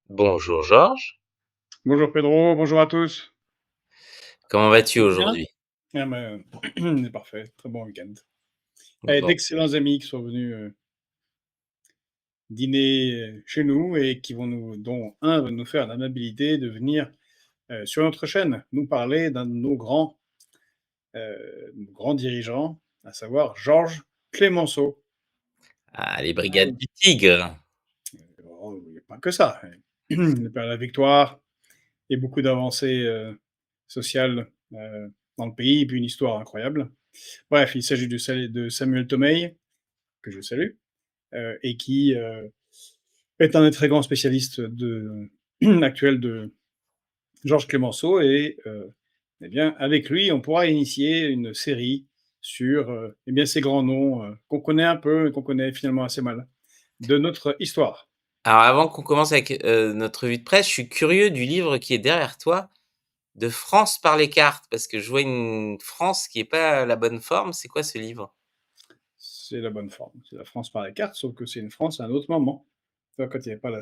Bonjour Georges, Bonjour Pedro, bonjour à tous. comment vas-tu Tout bien? aujourd'hui? Ah ben, c'est parfait, très bon week-end. Bon, D'excellents amis qui sont venus dîner chez nous et dont un va nous faire l'amabilité de venir sur notre chaîne nous parler d'un de nos grands dirigeants, à savoir Georges Clémenceau. ah, les Ah brigades oui. du Tigre. Oh, il n'y a pas que ça. Le père de la victoire et beaucoup d'avancées sociales dans le pays, et puis une histoire incroyable. Bref, il s'agit de Samuel Tomei, que je salue, et qui est un des très grands spécialistes actuel de Georges Clémenceau. Et eh bien, avec lui, on pourra initier une série sur eh bien, ces grands noms qu'on connaît un peu et qu'on connaît finalement assez mal de notre histoire. Alors avant qu'on commence avec, notre revue de presse, je suis curieux du livre qui est derrière toi, de France par les cartes, parce que je vois une France qui est pas la bonne forme. C'est quoi ce livre? C'est la bonne forme. C'est la France par les cartes, sauf que c'est une France à un autre moment. Tu vois, quand il n'y avait pas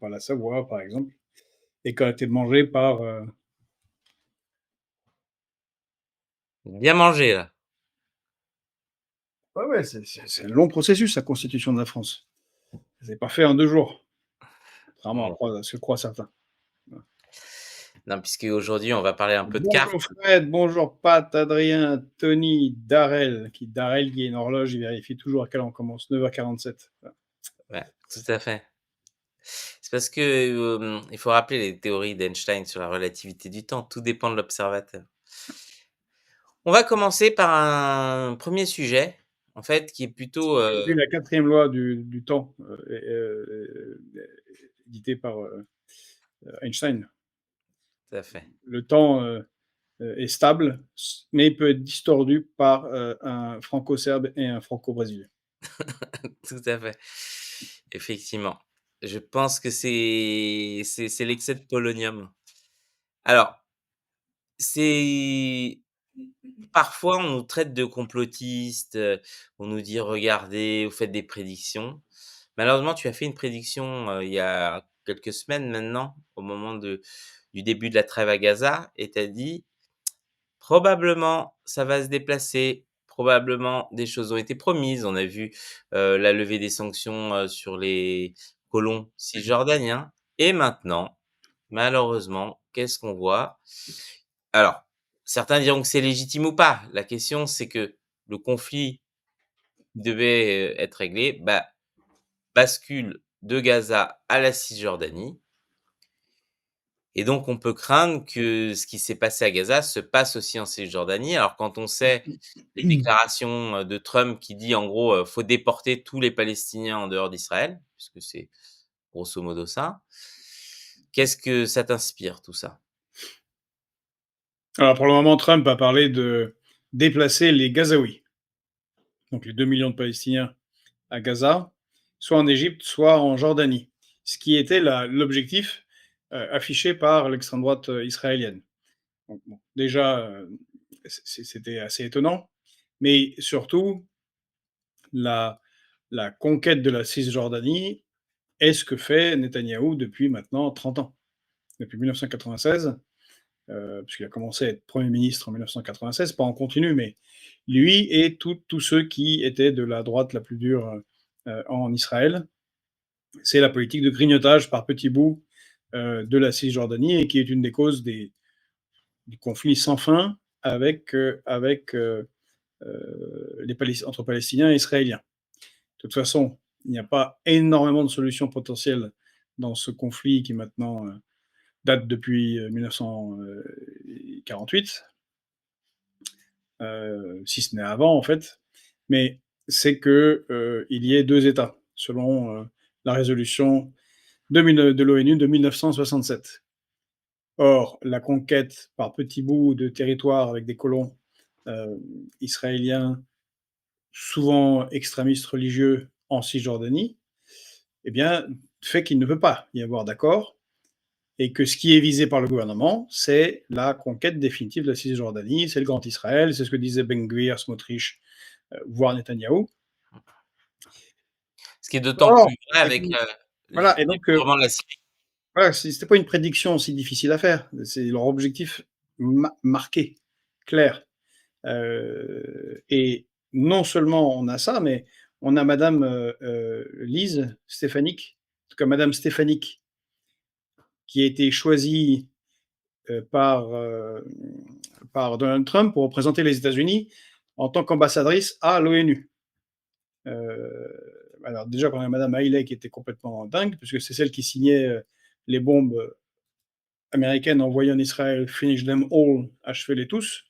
la Savoie, par exemple, et quand elle a été mangée par. Bien mangé là. Ouais, ouais, c'est un long processus, la constitution de la France. Ça s'est pas fait en 2 jours, contrairement Bon, à ce que croient certains. non, puisque aujourd'hui on va parler un peu de cartes. Bonjour Fred, bonjour Pat, Adrien, Tony, Darrell qui est une horloge, il vérifie toujours à quelle heure on commence, 9h47. Voilà. Ouais, tout à fait. C'est parce que, il faut rappeler les théories d'Einstein sur la relativité du temps, tout dépend de l'observateur. On va commencer par un premier sujet, en fait, qui est plutôt, C'est la quatrième loi du temps, éditée par Einstein. tout à fait, Le temps est stable, mais peut être distordu par un franco-serbe et un franco-brésilien. tout à fait. Effectivement. Je pense que c'est l'excès de polonium. Alors, c'est parfois on nous traite de complotistes, on nous dit: «Regardez, vous faites des prédictions». Malheureusement, tu as fait une prédiction, il y a quelques semaines maintenant, au moment du début de la trêve à Gaza, et tu as dit: «Probablement, ça va se déplacer, probablement des choses ont été promises». On a vu, la levée des sanctions, sur les colons cisjordaniens, et maintenant, malheureusement, qu'est-ce qu'on voit? Alors, certains diront que c'est légitime ou pas. La question, c'est que le conflit devait, être réglé, bah, bascule de Gaza à la Cisjordanie, et donc on peut craindre que ce qui s'est passé à Gaza se passe aussi en Cisjordanie. Alors quand on sait les déclarations, de Trump qui dit en gros, «Faut déporter tous les Palestiniens en dehors d'Israël», puisque c'est grosso modo ça. Qu'est-ce que ça t'inspire tout ça? Alors pour le moment, Trump a parlé de déplacer les Gazaouis, donc les 2 millions de Palestiniens à Gaza, soit en Égypte, soit en Jordanie, ce qui était l'objectif affiché par l'extrême droite israélienne. Donc, bon, déjà, c'était assez étonnant, mais surtout, la, la conquête de la Cisjordanie est ce que fait Netanyahou depuis maintenant 30 ans, depuis 1996, puisqu'il a commencé à être Premier ministre en 1996, pas en continu, mais lui et tous ceux qui étaient de la droite la plus dure en Israël. C'est la politique de grignotage par petits bouts de la Cisjordanie et qui est une des causes du conflit sans fin entre Palestiniens et Israéliens. De toute façon, il n'y a pas énormément de solutions potentielles dans ce conflit qui maintenant date depuis 1948, si ce n'est avant en fait, mais c'est que il y ait deux États, selon la résolution de l'ONU de 1967. Or, la conquête par petits bouts de territoire avec des colons euh, israéliens, souvent extrémistes religieux, en Cisjordanie, eh bien, fait qu'il ne peut pas y avoir d'accord et que ce qui est visé par le gouvernement, c'est la conquête définitive de la Cisjordanie, c'est le Grand Israël, c'est ce que disaient Ben Gvir, Smotrich, voire Netanyahou. Ce qui est d'autant Or, plus vrai et avec, puis, voilà, et donc l'effondrement de la Syrie. Voilà, c'était pas une prédiction si difficile à faire. C'est leur objectif marqué, clair. Et non seulement on a ça, mais on a madame, Lise Stefanik, en tout cas madame Stefanik, qui a été choisie, par, par Donald Trump pour représenter les États-Unis en tant qu'ambassadrice à l'ONU. Alors déjà, quand on a madame Haley qui était complètement dingue, puisque c'est celle qui signait, les bombes, américaines envoyées en Israël, «Finish them all», achevez-les tous.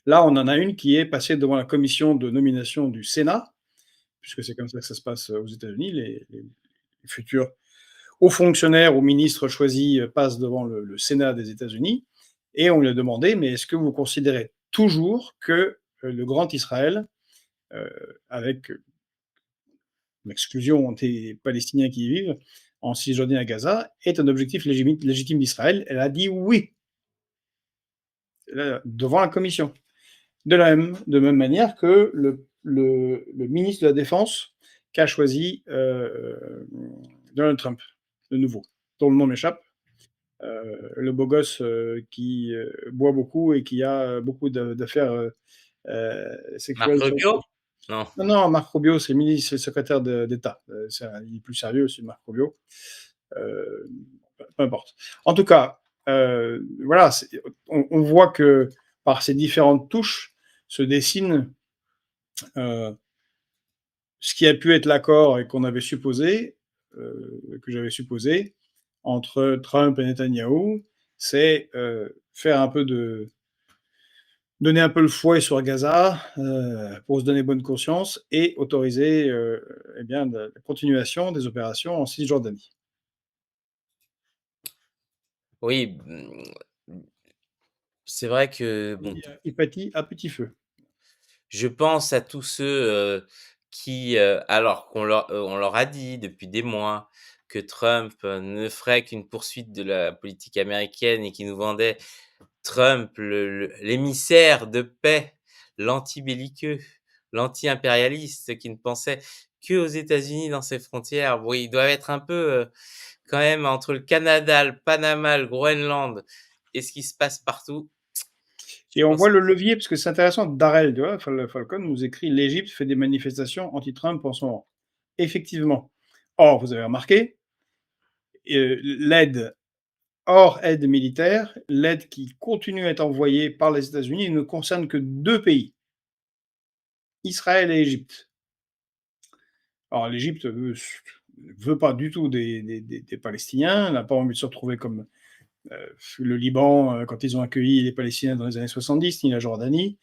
Là, on en a une qui est passée devant la commission de nomination du Sénat, puisque c'est comme ça que ça se passe aux États-Unis. Les futurs hauts fonctionnaires ou ministres choisis passent devant le Sénat des États-Unis et on lui a demandé, mais est-ce que vous considérez toujours que le grand Israël, euh, avec l'exclusion des Palestiniens qui y vivent, en Cisjordanie à Gaza, est un objectif légitime d'Israël? Elle a dit oui, devant la commission. De même manière que le ministre de la Défense qu'a choisi Donald Trump, de nouveau, dont le nom m'échappe, le beau gosse qui boit beaucoup et qui a beaucoup d'affaires Marc sexuelles sur le dos. Rubio? Non. Non, non, Marc Rubio, c'est le ministre, c'est le secrétaire d'État. Il est plus sérieux, c'est Marc Rubio. Euh, Peu importe. En tout cas, voilà, on voit que par ces différentes touches se dessine ce qui a pu être l'accord et qu'on avait supposé, que j'avais supposé, entre Trump et Netanyahou, c'est faire un peu donner un peu le fouet sur Gaza pour se donner bonne conscience et autoriser eh bien, la continuation des opérations en Cisjordanie. Oui, c'est vrai que bon, Il pâtit à petit feu. je pense à tous ceux, qui, alors on leur a dit depuis des mois que Trump, ne ferait qu'une poursuite de la politique américaine et qui nous vendait Trump, l'émissaire de paix, l'anti-belliqueux, l'anti-impérialiste qui ne pensait qu'aux États-Unis dans ses frontières. Bon, ils doivent être un peu, quand même entre le Canada, le Panama, le Groenland et ce qui se passe partout. Je Et on pense voit le levier, parce que c'est intéressant, Darrell, tu vois, Falcon nous écrit l'Égypte fait des manifestations anti-Trump en ce moment. Effectivement. Or, vous avez remarqué, l'aide hors aide militaire, l'aide qui continue à être envoyée par les États-Unis ne concerne que deux pays, Israël et Égypte. Alors l'Égypte veut pas du tout des Palestiniens, n'a pas envie de se retrouver comme le Liban quand ils ont accueilli les Palestiniens dans les années 70, ni la Jordanie,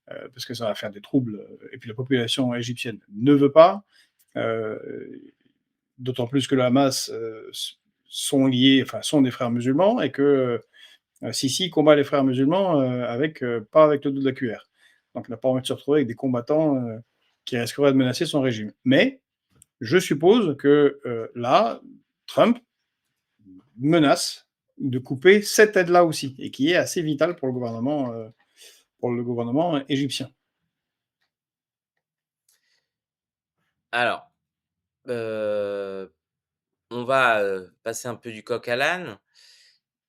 parce que ça va faire des troubles, et puis la population égyptienne ne veut pas, euh, d'autant plus que le Hamas sont liés, enfin sont des frères musulmans, et que Sisi combat les frères musulmans pas avec le dos de la cuillère. Donc, il n'a pas envie de se retrouver avec des combattants qui risqueraient de menacer son régime. Mais je suppose que là, Trump menace de couper cette aide-là aussi, et qui est assez vitale pour le gouvernement égyptien. alors, heu, on va, passer un peu du coq à l'âne.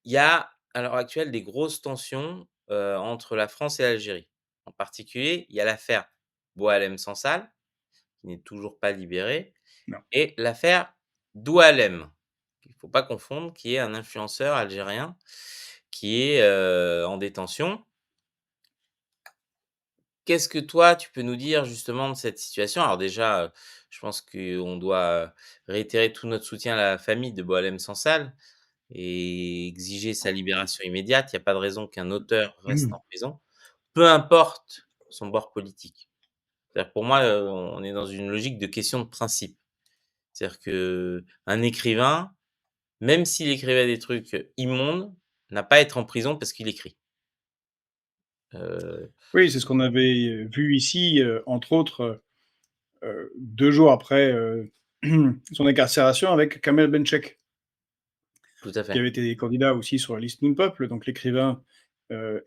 Il y a, à l'heure actuelle, des grosses tensions, entre la France et l'Algérie. En particulier, il y a l'affaire Boualem Sansal, qui n'est toujours pas libéré, Non. et l'affaire Doualem, qu'il ne faut pas confondre, qui est un influenceur algérien qui est, en détention. Qu'est-ce que toi, tu peux nous dire justement de cette situation? Alors déjà, je pense qu'on doit, réitérer tout notre soutien à la famille de Boualem Sansal et exiger sa libération immédiate. Il y a pas de raison qu'un auteur reste en prison, peu importe son bord politique. C'est-à-dire pour moi, on est dans une logique de question de principe. C'est-à-dire qu'un écrivain, même s'il écrivait des trucs, immondes, n'a pas à être en prison parce qu'il écrit. Heu, Oui, c'est ce qu'on avait vu ici, entre autres, 2 jours après son incarcération avec Kamel Benchek, Tout à qui fait. avait été candidat aussi sur la liste Nous Peuple, donc l'écrivain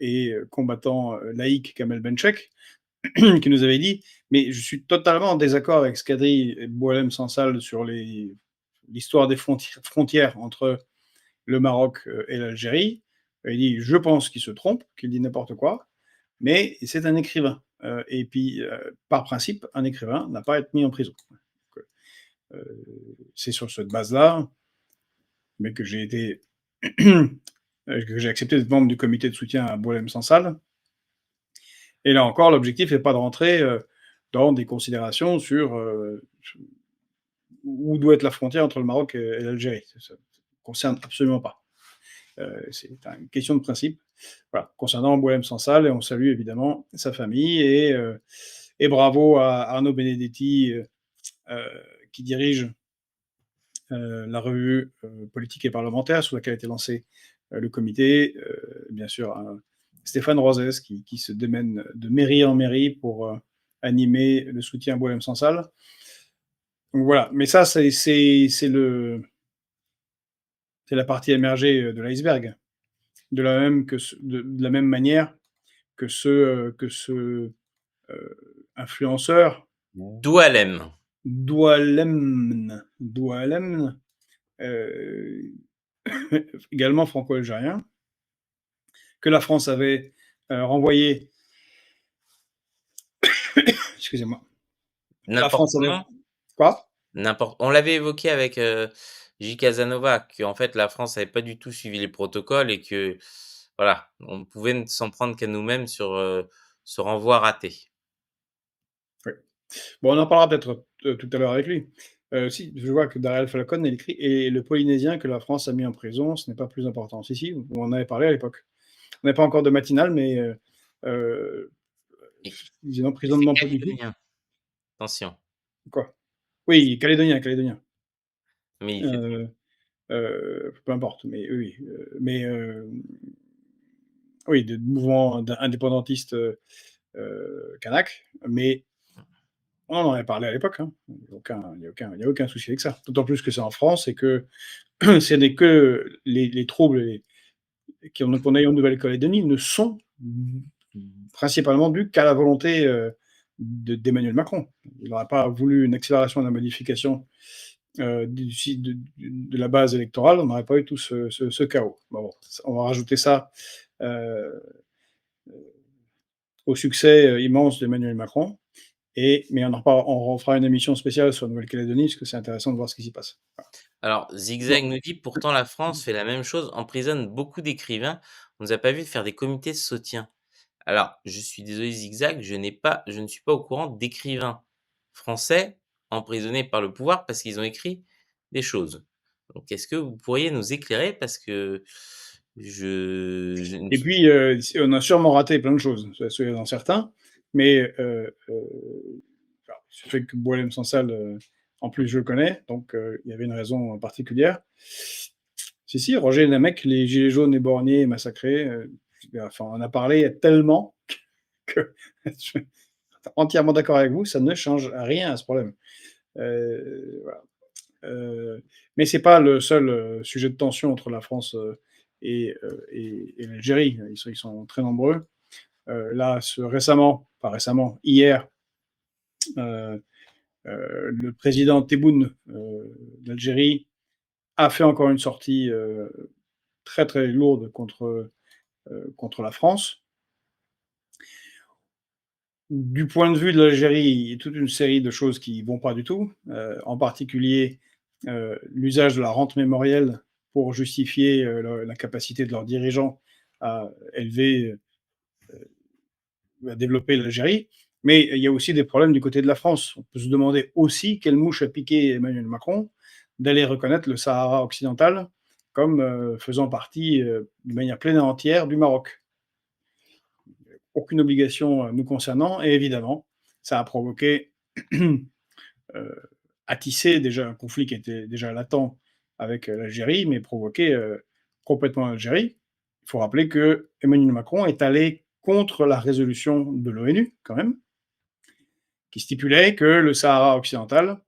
et combattant laïque Kamel Benchek, qui nous avait dit: «Mais je suis totalement en désaccord avec ce qu'a dit Boualem Sansal sur les l'histoire des frontières entre le Maroc et l'Algérie. Il dit: «Je pense qu'il se trompe, qu'il dit n'importe quoi, mais c'est un écrivain». Et puis, par principe, un écrivain n'a pas à être mis en prison. Donc, c'est sur cette base-là, mais que j'ai été que j'ai accepté d'être membre du comité de soutien à Boualem Sansal. Et là encore, l'objectif n'est pas de rentrer dans des considérations sur où doit être la frontière entre le Maroc et l'Algérie. Ça ne concerne absolument pas. C'est une question de principe. Voilà, concernant Boualem Sansal, et on salue évidemment sa famille, et bravo à Arnaud Benedetti, qui dirige la revue politique et parlementaire sous laquelle a été lancé le comité, bien sûr Stéphane Rosès qui se démène de mairie en mairie pour animer le soutien à Boualem Sansal. Donc voilà, mais ça c'est la partie émergée de l'iceberg. De la même manière que ce influenceur Doualem. Doualem, euh, également franco-algérien, que la France avait renvoyé. Excusez-moi. La N'importe France avait. comment? Quoi? On l'avait évoqué avec, J. Casanova, qu'en fait la France avait pas du tout suivi les protocoles et que, voilà, on pouvait ne s'en prendre qu'à nous-mêmes sur, ce renvoi raté. Oui. Bon, on en parlera peut-être tout à l'heure avec lui. Si, je vois que Dariel Falcon, il écrit: et le Polynésien que la France a mis en prison, ce n'est pas plus important. Si, si, on en avait parlé à l'époque. On n'avait pas encore de matinale, mais Et ils étaient et c'est emprisonnement politique. calédonien, attention. Quoi? Oui, calédonien, calédonien. Mais il fait Euh, peu importe, mais oui, mais oui, de mouvements indépendantistes kanak, mais on en avait parlé à l'époque, hein. Il y a aucun souci avec ça. D'autant plus que c'est en France et que ce n'est que les troubles qu'on a eu en Nouvelle-Calédonie ne sont principalement dus qu'à la volonté d'Emmanuel Macron. Il n'aurait pas voulu une accélération de la modification de la base électorale, on n'aurait pas eu tout ce chaos. Bon, on va rajouter ça euh, au succès immense d'Emmanuel Macron. Mais on fera une émission spéciale sur la Nouvelle-Calédonie, parce que c'est intéressant de voir ce qui s'y passe. alors Bon. Zigzag nous dit: «Pourtant la France fait la même chose, emprisonne beaucoup d'écrivains. On nous a pas vu faire des comités de soutien». Alors, je suis désolé Zigzag, je ne suis pas au courant d'écrivains français emprisonnés par le pouvoir parce qu'ils ont écrit des choses. Donc est-ce que vous pourriez nous éclairer? Parce que je ne Et puis, on a sûrement raté plein de choses, soyez-en certains, mais il se fait que Boualem Sansal, en plus, je le connais, donc il y avait une raison particulière. Si, si, Roger Namec, les Gilets jaunes éborgnés, massacrés, enfin, on en a parlé tellement que je suis entièrement d'accord avec vous, ça ne change rien à ce problème. Voilà. Mais c'est pas le seul sujet de tension entre la France et l'Algérie. Ils sont très nombreux. Là, pas récemment, hier, euh, le président Tebboune d'Algérie a fait encore une sortie très très lourde contre la France. Du point de vue de l'Algérie, il y a toute une série de choses qui vont pas du tout, en particulier l'usage de la rente mémorielle pour justifier la capacité de leurs dirigeants à élever, à développer l'Algérie. Mais il y a aussi des problèmes du côté de la France. On peut se demander aussi quelle mouche a piqué Emmanuel Macron d'aller reconnaître le Sahara occidental comme faisant partie de manière pleine et entière du Maroc. Aucune obligation nous concernant, et évidemment, ça a provoqué, a tissé déjà un conflit qui était déjà latent avec l'Algérie, mais provoqué complètement l'Algérie. Il faut rappeler que Emmanuel Macron est allé contre la résolution de l'ONU, quand même, qui stipulait que le Sahara occidental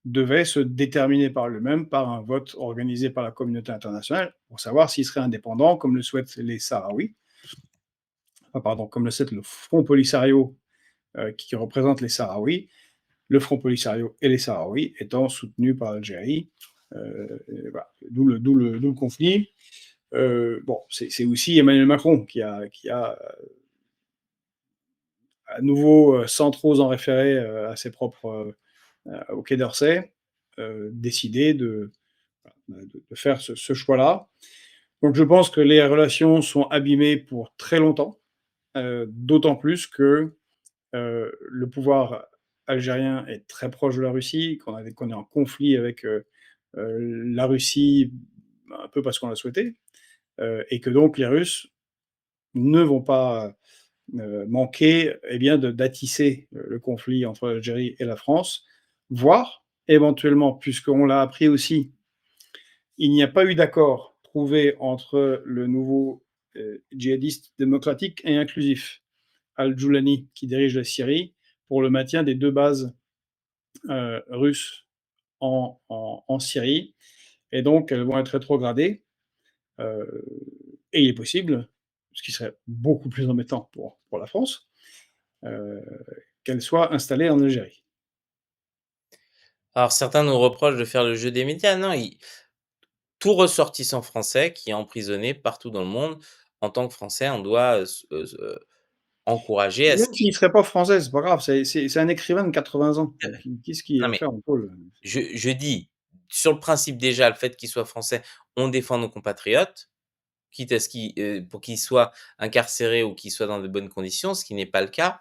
devait se déterminer par lui-même par un vote organisé par la communauté internationale pour savoir s'il serait indépendant, comme le souhaitent les Sahraouis, pardon, comme le souhaite le Front Polisario qui représente les Sahraouis, le Front Polisario et les Sahraouis étant soutenus par l'Algérie Voilà. D'où le conflit. Bon, c'est aussi Emmanuel Macron qui a à nouveau, sans trop en référer à ses propres, au Quai d'Orsay, décidé de faire ce choix-là. Donc je pense que les relations sont abîmées pour très longtemps, d'autant plus que le pouvoir algérien est très proche de la Russie, qu'on est en conflit avec la Russie, un peu parce qu'on l'a souhaité, et que donc les Russes ne vont pas manquer eh bien, d'attisser le conflit entre l'Algérie et la France, voire éventuellement, puisqu'on l'a appris aussi, il n'y a pas eu d'accord trouvé entre le nouveau djihadiste démocratique et inclusif, Al-Joulani, qui dirige la Syrie, pour le maintien des deux bases russes en Syrie. Et donc, elles vont être rétrogradées. Euh, et il est possible, ce qui serait beaucoup plus embêtant pour la France, euh, qu'elle soit installée en Algérie. Alors certains nous reprochent de faire le jeu des médias. Non, tout ressortissant français qui est emprisonné partout dans le monde, en tant que Français, on doit, encourager à ce Même s'il qu'il ne serait pas français, c'est pas grave, c'est un écrivain de 80 ans. Qu'est-ce qu'il non va mais faire en tôle? je dis, sur le principe déjà, le fait qu'il soit français, on défend nos compatriotes, quitte à ce qu'ils, pour qu'ils soient incarcérés ou qu'ils soient dans de bonnes conditions, ce qui n'est pas le cas.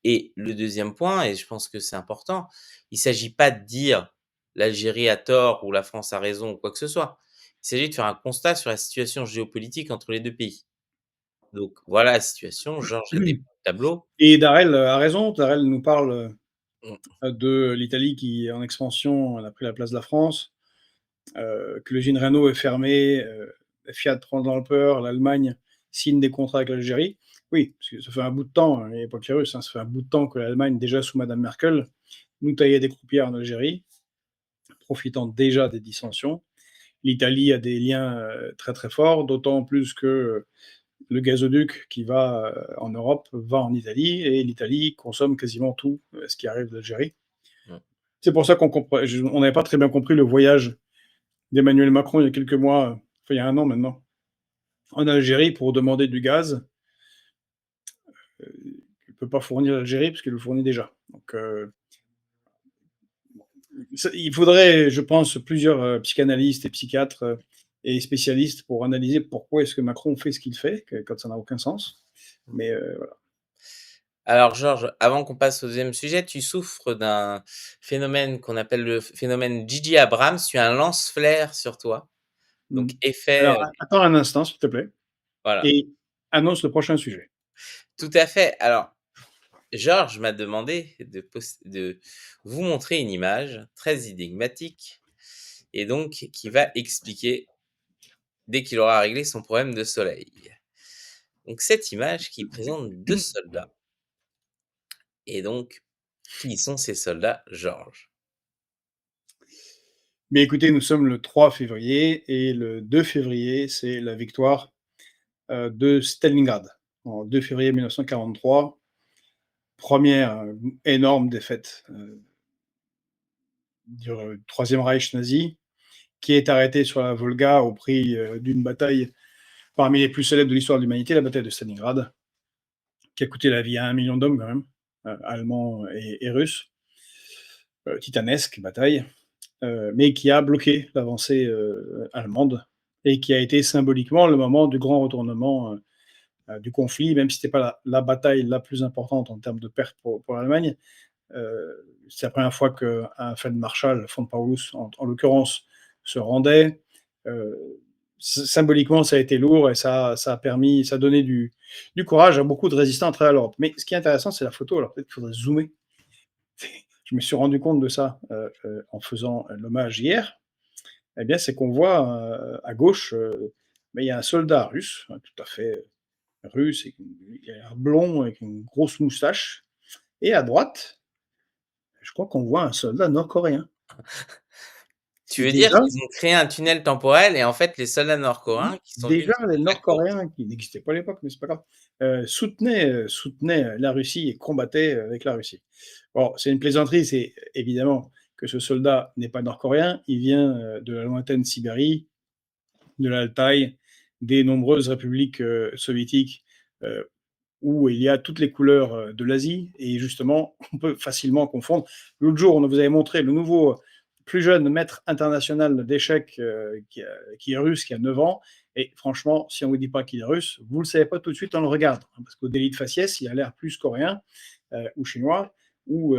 Et le deuxième point, et je pense que c'est important, il s'agit pas de dire: «L'Algérie a tort» ou «La France a raison» ou quoi que ce soit. Il s'agit de faire un constat sur la situation géopolitique entre les 2 pays. Donc voilà la situation, Georges a des tableaux. Et Darel a raison. Darel nous parle Mmh, de l'Italie qui est en expansion, elle a pris la place de la France, que l'usine Renault est fermée, Fiat prend dans le peur, l'Allemagne signe des contrats avec l'Algérie. Oui, parce que ça fait un bout de temps, à l'époque russe, ça fait un bout de temps que l'Allemagne, déjà sous Madame Merkel, nous taillait des croupières en Algérie, profitant déjà des dissensions. L'Italie a des liens très très forts, d'autant plus que le gazoduc qui va en Europe va en Italie et l'Italie consomme quasiment tout ce qui arrive d'Algérie. mmh. C'est pour ça on n'avait pas très bien compris le voyage d'Emmanuel Macron il y a quelques mois, enfin il y a un an maintenant, en Algérie pour demander du gaz qu'il ne peut pas fournir l'Algérie parce qu'il le fournit déjà. Donc il faudrait, je pense, plusieurs psychanalystes et psychiatres et spécialistes pour analyser pourquoi est-ce que Macron fait ce qu'il fait, quand ça n'a aucun sens. Mais voilà. Alors Georges, avant qu'on passe au deuxième sujet, tu souffres d'un phénomène qu'on appelle le phénomène Gigi Abrams. Tu as un lance-flaire sur toi, Mm. donc effet, Alors, attends un instant, s'il te plaît, voilà. et annonce le prochain sujet. Tout à fait. Alors, Georges m'a demandé de vous montrer une image très énigmatique et donc qui va expliquer dès qu'il aura réglé son problème de soleil. Donc cette image qui présente 2 soldats et donc qui sont ces soldats, Georges? Mais écoutez, nous sommes le 3 février et le 2 février, c'est la victoire de Stalingrad en 2 février 1943. Première énorme défaite du Troisième Reich nazi, qui est arrêté sur la Volga au prix d'une bataille parmi les plus célèbres de l'histoire de l'humanité, la bataille de Stalingrad, qui a coûté la vie à 1 million d'hommes quand même, allemands et russes. Titanesque bataille, mais qui a bloqué l'avancée allemande et qui a été symboliquement le moment du grand retournement du conflit, même si ce n'était pas la bataille la plus importante en termes de pertes pour l'Allemagne. C'est la première fois qu'un Feldmarschall, von Paulus en l'occurrence, se rendait. Euh, Symboliquement, ça a été lourd et ça a permis, ça a donné du courage à beaucoup de résistants à travers l'Europe. Mais ce qui est intéressant, c'est la photo. Alors peut-être qu'il faudrait zoomer. Je me suis rendu compte de ça en faisant l'hommage hier. Eh bien, c'est qu'on voit à gauche, mais il y a un soldat russe, tout à fait russe, il a l'air blond avec une grosse moustache. Et à droite, je crois qu'on voit un soldat nord-coréen. Tu Qui veux dire déjà, qu'ils ont créé un tunnel temporel et en fait les soldats nord-coréens qui sont venus déjà du les de la côte. Nord-Coréens, qui n'existaient pas à l'époque, mais c'est pas grave, soutenaient la Russie et combattaient avec la Russie. Bon, c'est une plaisanterie, c'est évidemment que ce soldat n'est pas nord-coréen, il vient de la lointaine Sibérie, de l'Altaï, des nombreuses républiques soviétiques où il y a toutes les couleurs de l'Asie, et justement, on peut facilement confondre. L'autre jour, on vous avait montré le nouveau plus jeune maître international d'échecs qui est russe, qui a 9 ans, et franchement, si on ne vous dit pas qu'il est russe, vous ne le savez pas tout de suite en le regardant, hein, parce qu'au délit de faciès, il a l'air plus coréen ou chinois ou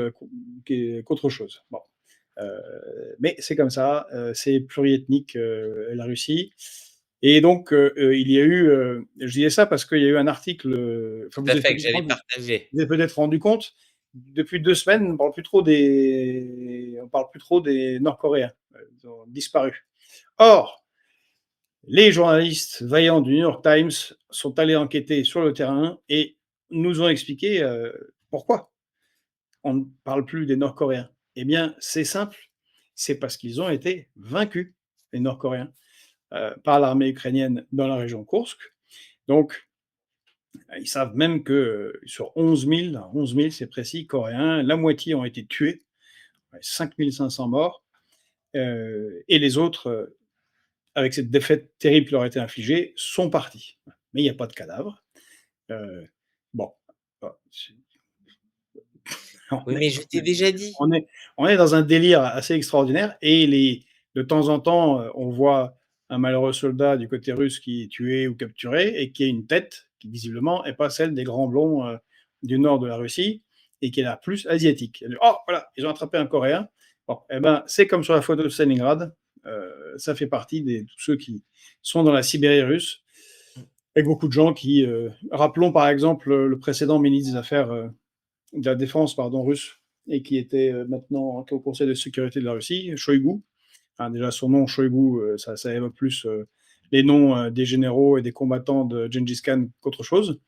qu'autre chose. Bon. Euh, mais c'est comme ça, c'est pluriethnique la Russie. Et donc, il y a eu, je disais ça parce qu'il y a eu un article, enfin, Tout à fait, que j'allais partager. vous êtes peut-être rendu compte, depuis 2 semaines, on parle plus trop des Nord-Coréens. Ils ont disparu. Or, les journalistes vaillants du New York Times sont allés enquêter sur le terrain et nous ont expliqué pourquoi on ne parle plus des Nord-Coréens. Eh bien, c'est simple, c'est parce qu'ils ont été vaincus, les Nord-Coréens, par l'armée ukrainienne dans la région Kursk. Donc, ils savent même que sur 11 000 c'est précis, Coréens, la moitié ont été tués, 5 500 morts, et les autres, avec cette défaite terrible qui leur a été infligée, sont partis. Mais il n'y a pas de cadavres. Euh, bon, on Oui, est, mais je t'ai déjà dit. on est, on est dans un délire assez extraordinaire, et de temps en temps, on voit un malheureux soldat du côté russe qui est tué ou capturé et qui a une tête qui visiblement n'est pas celle des grands blonds du nord de la Russie et qui est la plus asiatique. Oh, voilà, ils ont attrapé un Coréen. Bon, eh ben, c'est comme sur la photo de Stalingrad. Ça fait partie de tous ceux qui sont dans la Sibérie russe, avec beaucoup de gens qui, rappelons par exemple le précédent ministre des Affaires de la Défense russe, et qui était maintenant au Conseil de sécurité de la Russie, Shoigu. Enfin, déjà, son nom, Shoigu, ça évoque plus les noms des généraux et des combattants de Gengis Khan qu'autre chose.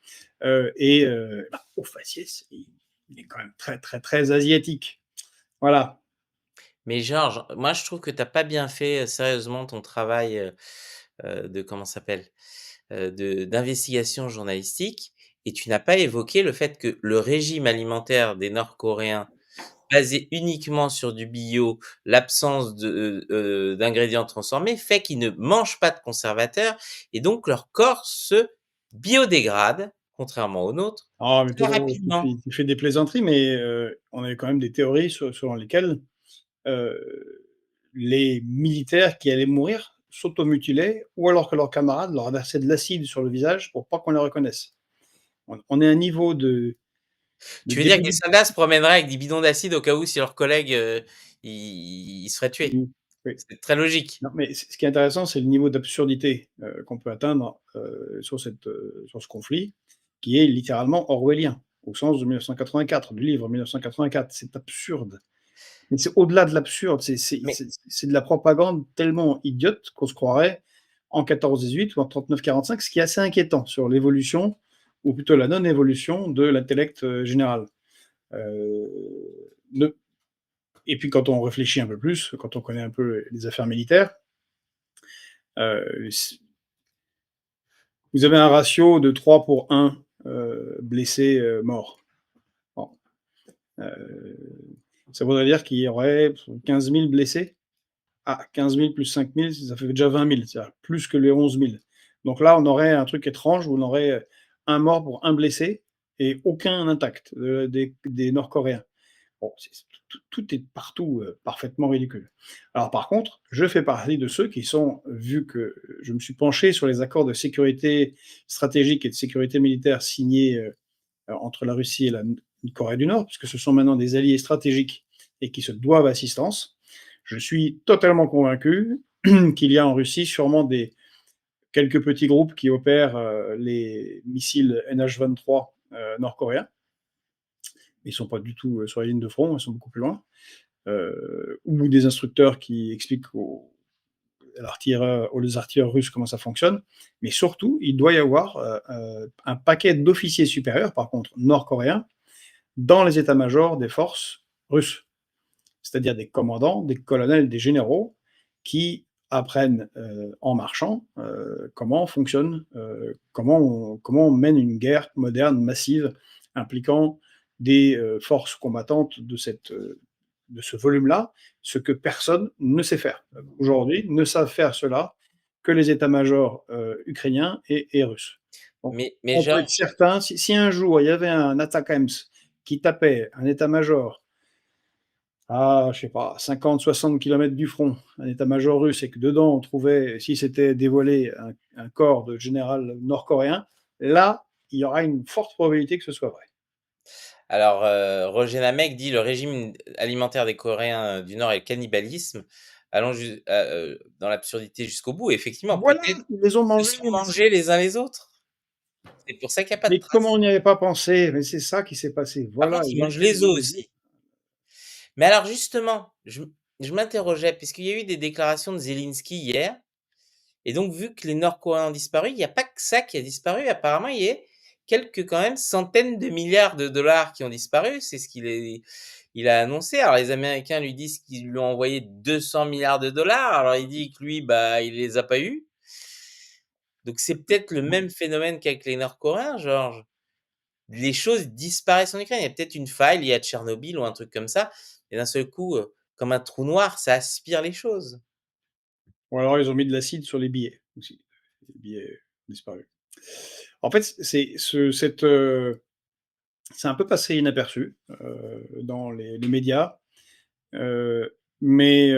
Au faciès, il est quand même très, très, très asiatique. Voilà. Mais Georges, moi je trouve que tu as pas bien fait, sérieusement ton travail, de comment ça s'appelle? De d'investigation journalistique, et tu n'as pas évoqué le fait que le régime alimentaire des Nord-Coréens, basé uniquement sur du bio, l'absence d'ingrédients transformés, fait qu'ils ne mangent pas de conservateurs et donc leur corps se biodégrade, contrairement au nôtre, Ah, mais très rapidement. tu fais des plaisanteries, mais on a quand même des théories selon lesquelles euh, les militaires qui allaient mourir s'automutilaient, ou alors que leurs camarades leur versaient de l'acide sur le visage pour pas qu'on les reconnaisse. On est à un niveau de Tu veux dire que les début. soldats se promèneraient avec des bidons d'acide au cas où si leurs collègues, ils se feraient tuer? Oui, oui. C'est très logique. Non, mais ce qui est intéressant, c'est le niveau d'absurdité qu'on peut atteindre sur ce conflit, qui est littéralement orwellien, au sens de 1984, du livre 1984. C'est absurde. Mais c'est au-delà de l'absurde, Mais c'est de la propagande tellement idiote qu'on se croirait en 14-18 ou en 39-45, ce qui est assez inquiétant sur l'évolution, ou plutôt la non-évolution de l'intellect général. Euh, ne- Et puis quand on réfléchit un peu plus, quand on connaît un peu les affaires militaires, euh, vous avez un ratio de 3 pour 1 blessé mort. Bon. Euh, Ça voudrait dire qu'il y aurait 15 000 blessés. Ah, 15 000 plus 5 000, ça fait déjà 20 000, c'est-à-dire plus que les 11 000. Donc là, on aurait un truc étrange où on aurait un mort pour un blessé et aucun intact des Nord-Coréens. Bon, tout est partout parfaitement ridicule. Alors par contre, je fais partie de ceux qui sont, vu que je me suis penché sur les accords de sécurité stratégique et de sécurité militaire signés entre la Russie et la Corée du Nord, puisque ce sont maintenant des alliés stratégiques et qui se doivent assistance. Je suis totalement convaincu qu'il y a en Russie sûrement quelques petits groupes qui opèrent les missiles NH-23 nord-coréens. Ils ne sont pas du tout sur la ligne de front, ils sont beaucoup plus loin. Ou des instructeurs qui expliquent aux artilleurs russes comment ça fonctionne. Mais surtout, il doit y avoir un paquet d'officiers supérieurs, par contre nord-coréens, dans les états-majors des forces russes, c'est-à-dire des commandants, des colonels, des généraux, qui apprennent en marchant comment fonctionne, comment on mène une guerre moderne, massive, impliquant des forces combattantes de cette de ce volume-là, ce que personne ne sait faire. Aujourd'hui, ne savent faire cela que les états-majors ukrainiens et russes. Donc, Mais on peut genre être certain, si un jour il y avait un attaquems qui tapait un état-major à, je sais pas, 50-60 km du front, un état-major russe, et que dedans on trouvait, si c'était dévoilé, un corps de général nord-coréen, là, il y aura une forte probabilité que ce soit vrai. alors, Roger Namec dit: «Le régime alimentaire des Coréens, du Nord est le cannibalisme, allons dans l'absurdité jusqu'au bout». Effectivement, Voilà, peut-être ils les ont se mangés, sont mangés les uns les autres. C'est pour ça qu'il y a pas de mais comment traces. on n'y avait pas pensé? Mais c'est ça qui s'est passé. Par Voilà, contre, ils ils mangent essaient de les os nous aider. aussi. Mais alors justement, je m'interrogeais puisqu'il y a eu des déclarations de Zelensky hier et donc vu que les Nord-Coréens ont disparu, il y a pas que ça qui a disparu. Apparemment, il y a quelques quand même centaines de milliards de dollars qui ont disparu. C'est ce il a annoncé. Alors les Américains lui disent qu'ils lui ont envoyé 200 milliards de dollars. Alors il dit que lui, bah, il les a pas eus. Donc c'est peut-être le même phénomène qu'avec les Nord-Coréens, genre les choses disparaissent en Ukraine. Il y a peut-être une faille liée à Tchernobyl ou un truc comme ça et d'un seul coup, comme un trou noir, ça aspire les choses. Ou alors ils ont mis de l'acide sur les billets aussi. Les billets disparus. En fait, c'est un peu passé inaperçu, dans les médias, mais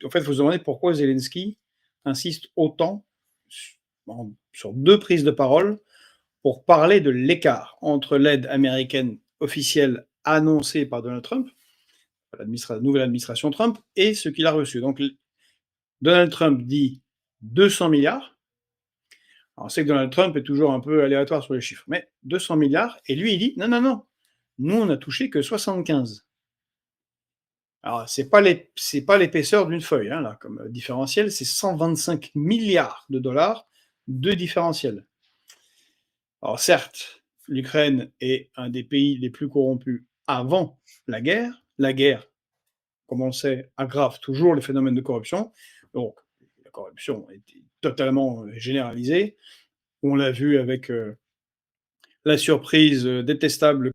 en fait, il faut se demander pourquoi Zelensky insiste autant sur 2 prises de parole pour parler de l'écart entre l'aide américaine officielle annoncée par Donald Trump, la nouvelle administration Trump, et ce qu'il a reçu. Donc Donald Trump dit 200 milliards. Alors, on sait que Donald Trump est toujours un peu aléatoire sur les chiffres, mais 200 milliards, et lui, il dit non, non, non, nous, on n'a touché que 75. Alors, c'est pas l'épaisseur d'une feuille, hein, là, comme différentiel, c'est 125 milliards de dollars de différentiel. Alors, certes, l'Ukraine est un des pays les plus corrompus avant la guerre. La guerre, comme on le sait, aggrave toujours les phénomènes de corruption. Donc, la corruption est totalement généralisée. On l'a vu avec la surprise détestable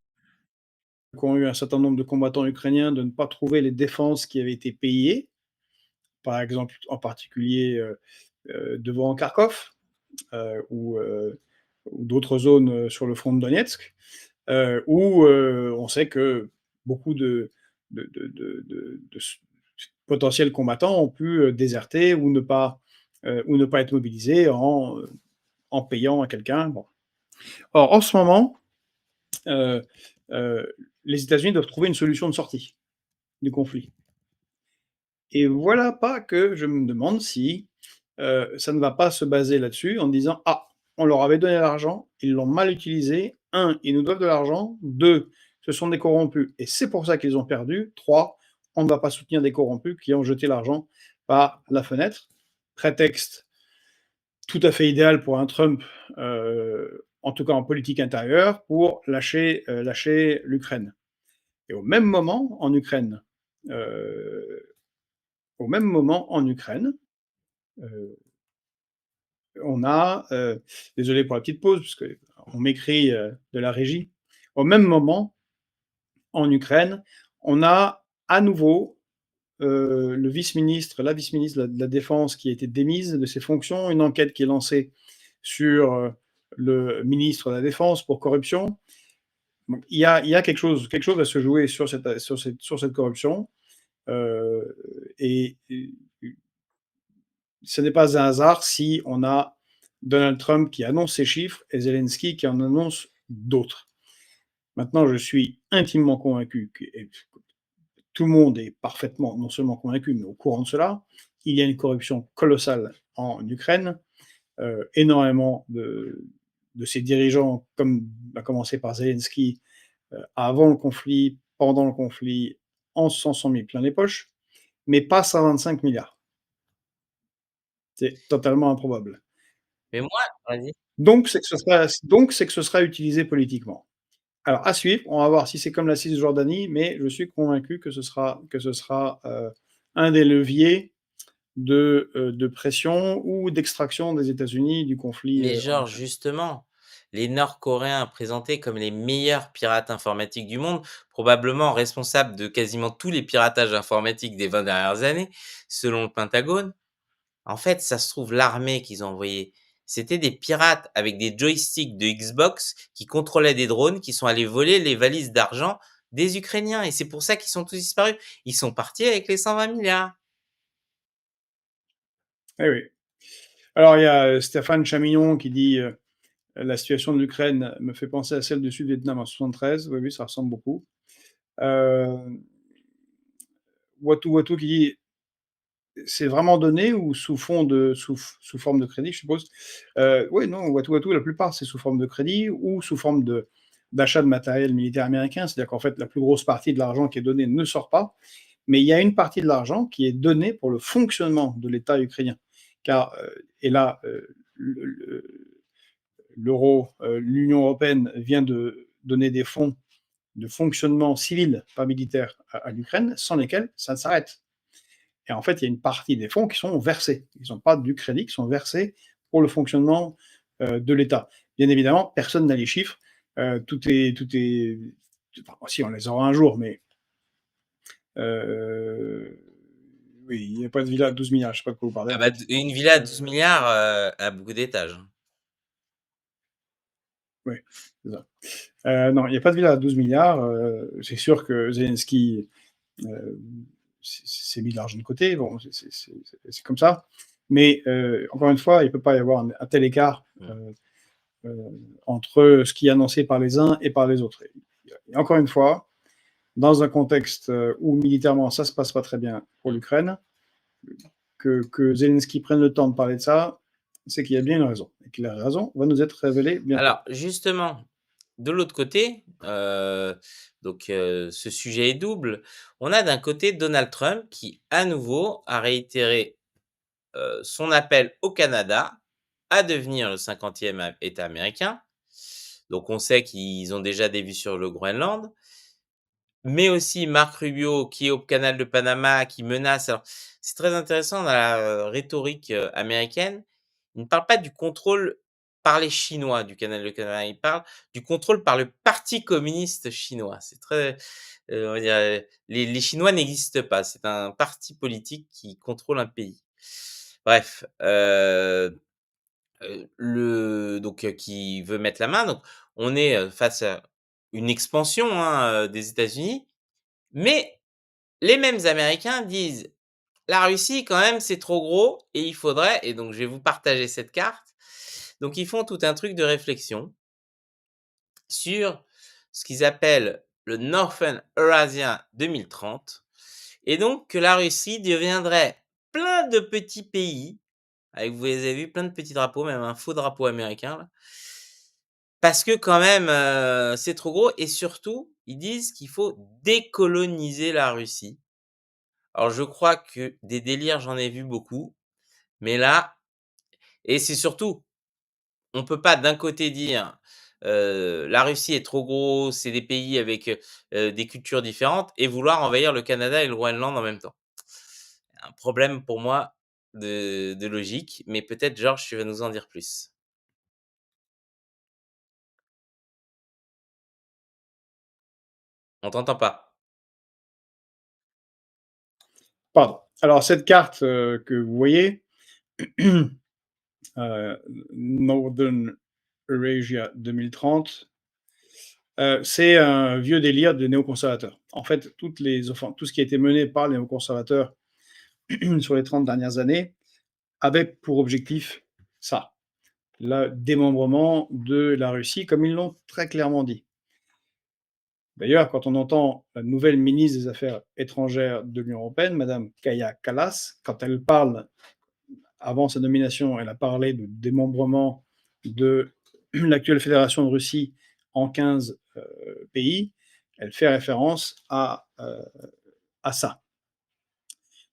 qu'ont eu un certain nombre de combattants ukrainiens de ne pas trouver les défenses qui avaient été payées, par exemple, en particulier devant Kharkov ou d'autres zones sur le front de Donetsk, où on sait que beaucoup de potentiels combattants ont pu déserter ou ne pas être mobilisés en payant à quelqu'un. Bon. Or, en ce moment, euh, euh, les États-Unis doivent trouver une solution de sortie du conflit. Et voilà pas que je me demande si ça ne va pas se baser là-dessus en disant ah, on leur avait donné l'argent, ils l'ont mal utilisé. Un, ils nous doivent de l'argent. Deux, ce sont des corrompus et c'est pour ça qu'ils ont perdu. Trois, on ne va pas soutenir des corrompus qui ont jeté l'argent par la fenêtre. Prétexte tout à fait idéal pour un Trump, en tout cas en politique intérieure, pour lâcher l'Ukraine. Et euh, au même moment en Ukraine, euh, on a, désolé pour la petite pause, parce qu'on m'écrit de la régie, au même moment en Ukraine, on a à nouveau la vice-ministre de la Défense qui a été démise de ses fonctions, une enquête qui est lancée sur le ministre de la Défense pour corruption. Donc, il y a quelque chose à se jouer sur cette corruption. Euh, et ce n'est pas un hasard si on a Donald Trump qui annonce ces chiffres et Zelensky qui en annonce d'autres. Maintenant, je suis intimement convaincu que tout le monde est parfaitement, non seulement convaincu, mais au courant de cela. Il y a une corruption colossale en Ukraine. Énormément de ces dirigeants, comme à commencer par Zelensky, avant le conflit, pendant le conflit, en s'en sont mis plein les poches, mais pas 125 milliards. C'est totalement improbable. Mais moi vas-y. Donc, c'est que ce sera utilisé politiquement. Alors, à suivre, on va voir si c'est comme la Cisjordanie, mais je suis convaincu que ce sera un des leviers de pression ou d'extraction des États-Unis du conflit Mais en genre Ukraine. justement, les Nord-Coréens présentés comme les meilleurs pirates informatiques du monde, probablement responsables de quasiment tous les piratages informatiques des 20 dernières années, selon le Pentagone. En fait, ça se trouve, l'armée qu'ils ont envoyée, c'était des pirates avec des joysticks de Xbox qui contrôlaient des drones, qui sont allés voler les valises d'argent des Ukrainiens et c'est pour ça qu'ils sont tous disparus. Ils sont partis avec les 120 milliards. Eh oui. Alors, il y a Stéphane Chamillon qui dit la situation de l'Ukraine me fait penser à celle du Sud-Vietnam en 73. Oui, oui, ça ressemble beaucoup. Euh, Watu Watu qui dit c'est vraiment donné ou sous forme de crédit, je suppose. Oui, non, Watu Watu, la plupart, c'est sous forme de crédit ou sous forme d'achat de matériel militaire américain. C'est-à-dire qu'en fait, la plus grosse partie de l'argent qui est donné ne sort pas, mais il y a une partie de l'argent qui est donnée pour le fonctionnement de l'État ukrainien. Car, et là, l'euro, l'Union européenne vient de donner des fonds de fonctionnement civil, pas militaire, à l'Ukraine, sans lesquels ça s'arrête. Et en fait, il y a une partie des fonds qui sont versés. Ils n'ont pas du crédit, qui sont versés pour le fonctionnement de l'État. Bien évidemment, personne n'a les chiffres. Tout est. Enfin, si, on les aura un jour, mais. Euh, oui, il n'y a pas de villa à 12 milliards, je ne sais pas de quoi vous parlez Ah en bah, fait. une villa à Euh, 12 milliards a beaucoup d'étages, hein. oui, c'est ça. Non, il n'y a pas de villa à 12 milliards. C'est sûr que Zelensky euh, s'est mis de l'argent de côté. Bon, c'est comme ça. Mais encore une fois, il ne peut pas y avoir un tel écart Mmh. euh, entre ce qui est annoncé par les uns et par les autres. Et encore une fois, dans un contexte où militairement ça se passe pas très bien pour Mmh. l'Ukraine, que Zelensky prenne le temps de parler de ça, c'est qu'il y a bien une raison. Et que la raison va nous être révélée bientôt. Alors justement, de l'autre côté, ce sujet est double. On a d'un côté Donald Trump qui, à nouveau, a réitéré, son appel au Canada à devenir le 50e État américain. Donc on sait qu'ils ont déjà des vues sur le Groenland, mais aussi Marc Rubio qui est au canal de Panama, qui menace. Alors c'est très intéressant dans la, rhétorique, américaine. Il ne parle pas du contrôle par les Chinois du canal de Panama, il parle du contrôle par le parti communiste chinois. C'est très, on va dire, les Chinois n'existent pas, c'est un parti politique qui contrôle un pays. Bref, le donc qui veut mettre la main, donc on est, face à une expansion, hein, des États-Unis, mais les mêmes Américains disent: «La Russie quand même c'est trop gros et il faudrait» et donc je vais vous partager cette carte. Donc ils font tout un truc de réflexion sur ce qu'ils appellent le Northern Eurasia 2030 et donc que la Russie deviendrait plein de petits pays avec, vous les avez vu, plein de petits drapeaux, même un faux drapeau américain là. Parce que quand même, c'est trop gros et surtout, ils disent qu'il faut décoloniser la Russie. Alors je crois que des délires, j'en ai vu beaucoup, mais là et c'est surtout, on peut pas d'un côté dire, la Russie est trop gros, c'est des pays avec, des cultures différentes et vouloir envahir le Canada et le Groenland en même temps. Un problème pour moi de logique, mais peut-être Georges, tu vas nous en dire plus. On t'entend pas. Pardon. Alors, cette carte que vous voyez, Northern Eurasia 2030, c'est un vieux délire de néoconservateurs. En fait, tout ce qui a été mené par les néoconservateurs sur les 30 dernières années avait pour objectif ça, le démembrement de la Russie, comme ils l'ont très clairement dit. D'ailleurs, quand on entend la nouvelle ministre des Affaires étrangères de l'Union européenne, Madame Kaja Kallas, quand elle parle, avant sa nomination, elle a parlé de démembrement de l'actuelle Fédération de Russie en 15 pays, elle fait référence à ça.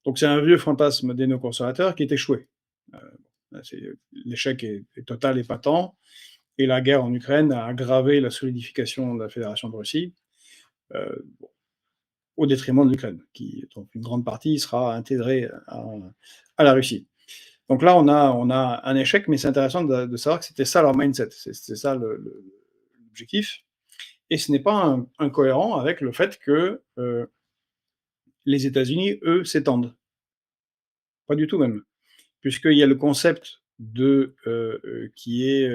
Donc c'est un vieux fantasme des néoconservateurs qui est échoué. L'échec est total et patent, et la guerre en Ukraine a aggravé la solidification de la Fédération de Russie, euh, au détriment de l'Ukraine, qui, dont une grande partie sera intégrée à la Russie. Donc là, on a un échec, mais c'est intéressant de savoir que c'était ça leur mindset, c'est ça l'objectif. Et ce n'est pas incohérent avec le fait que les États-Unis, eux, s'étendent. Pas du tout même, puisqu'il y a le concept qui est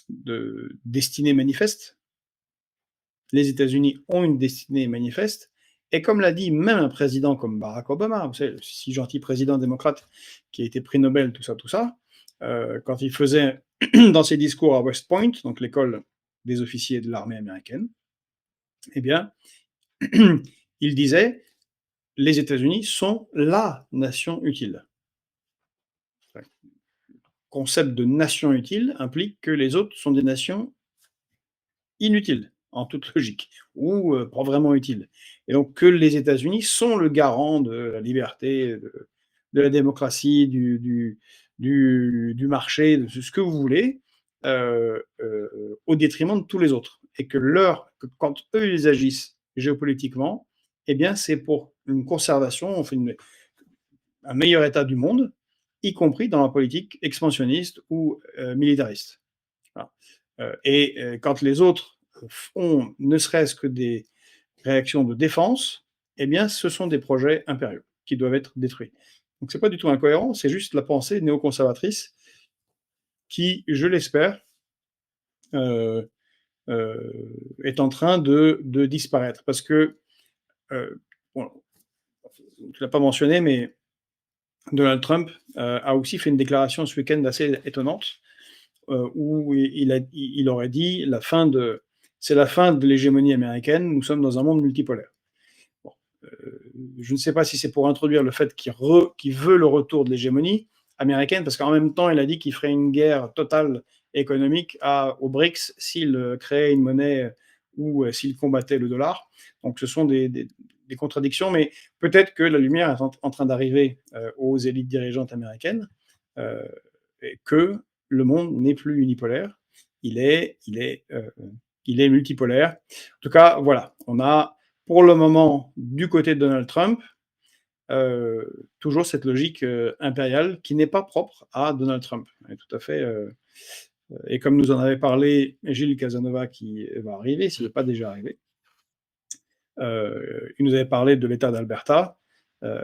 de destinée manifeste. Les États-Unis ont une destinée manifeste, et comme l'a dit même un président comme Barack Obama, vous savez, le si gentil président démocrate qui a été prix Nobel, tout ça, quand il faisait dans ses discours à West Point, donc l'école des officiers de l'armée américaine, eh bien, il disait les États-Unis sont la nation utile. Le concept de nation utile implique que les autres sont des nations inutiles, en toute logique, ou pas vraiment utiles. Et donc que les États-Unis sont le garant de la liberté, de la démocratie, du marché, de ce que vous voulez, au détriment de tous les autres. Et que quand eux, ils agissent géopolitiquement, eh bien, c'est pour une conservation, enfin un meilleur état du monde, y compris dans la politique expansionniste ou militariste. Voilà. Quand les autres font ne serait-ce que des réactions de défense, eh bien, ce sont des projets impériaux qui doivent être détruits. Donc, c'est pas du tout incohérent, c'est juste la pensée néoconservatrice qui, je l'espère, euh, est en train de disparaître. Parce que, bon, tu l'as pas mentionné, mais Donald Trump a aussi fait une déclaration ce week-end assez étonnante, où il aurait dit c'est la fin de l'hégémonie américaine, nous sommes dans un monde multipolaire. Bon, je ne sais pas si c'est pour introduire le fait qu'il veut le retour de l'hégémonie américaine, parce qu'en même temps, il a dit qu'il ferait une guerre totale économique aux BRICS s'il créait une monnaie ou s'il combattait le dollar. Donc ce sont des contradictions, mais peut-être que la lumière est en train d'arriver aux élites dirigeantes américaines, euh, et que le monde n'est plus unipolaire, il est multipolaire. En tout cas, voilà, on a pour le moment, du côté de Donald Trump, euh, toujours cette logique impériale qui n'est pas propre à Donald Trump. Et tout à fait. Et comme nous en avait parlé Gilles Casanova, qui va arriver, s'il n'est pas déjà arrivé, il nous avait parlé de l'État d'Alberta euh,